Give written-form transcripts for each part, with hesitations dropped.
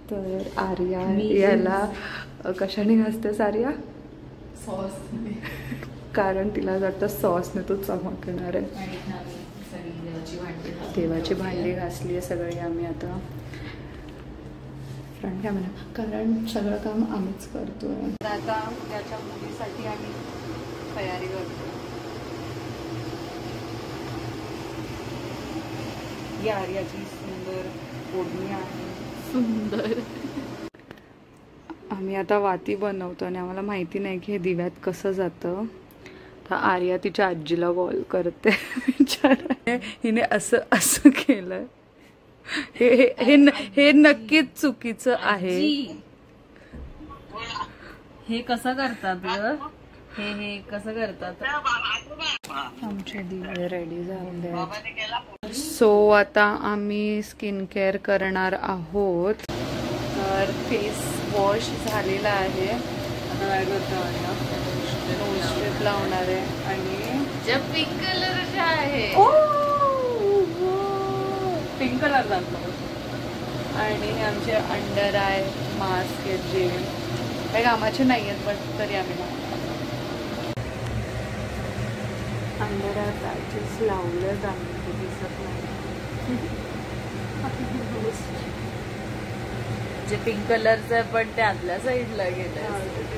तर आर्या याला कशाने घासतेस आर्या? सॉस, कारण तिला वाटतं सॉसने तो चमकणार आहे. देवाची भांडी घासली आहे सगळी आम्ही आता. फ्रंट कॅमेरा, कारण सगळं काम आम्हीच करतोय. आता त्याच्या मुलीसाठी आम्ही तयारी करतो. ही आर्याची सुंदर ओढणी आहे. सुंदर. आम्ही आता वाती बनवतो आणि आम्हाला माहिती नाही की हे दिव्यात कसं जातं. तर आर्या तिच्या आजीला कॉल करते. विचार हिने असं असं केलं. हे नक्कीच चुकीचं आहे. हे कसं करतात ग? हे कसं करतात? आमचे दिवे रेडी झाले. सो आता आम्ही स्किन केअर करणार आहोत. तर फेस वॉश झालेला आहे. आता काय करतो नोज स्ट्रिप लावणार आहे आणि ज्या पिंक कलरच्या आहे, पिंक कलर लागतो. आणि आमचे अंडर आय मास्क आहेत जे काही कामाचे नाही आहेत, पण तरी आम्ही अंडर आय पॅचेस लावले जाणे दिसत नाही. जे पिंक कलरचं आहे पण ते आतल्या साईडला गेलं.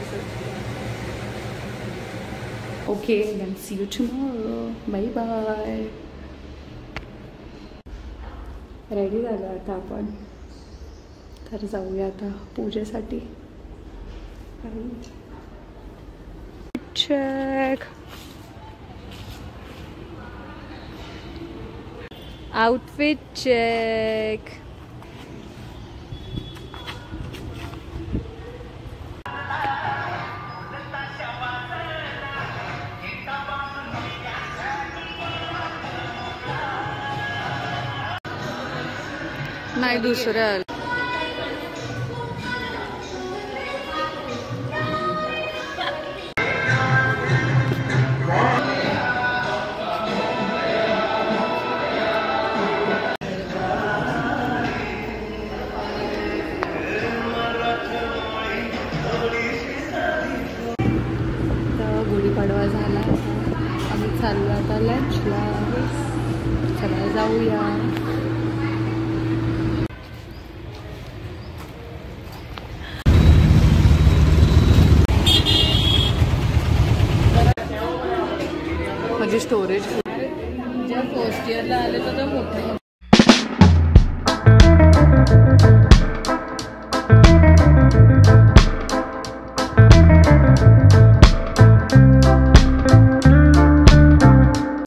Okay, then see you tomorrow. Bye bye. Ready झालं आता आपण. तर जाऊया आता पूजेसाठी. Check outfit check. नाही दुसऱ्या गुढीपाडवा झाला. आम्ही चाललो आता लंचला. चला जाऊया. माझी स्टोरेज ज्या फर्स्ट इयरला आले तर मोठे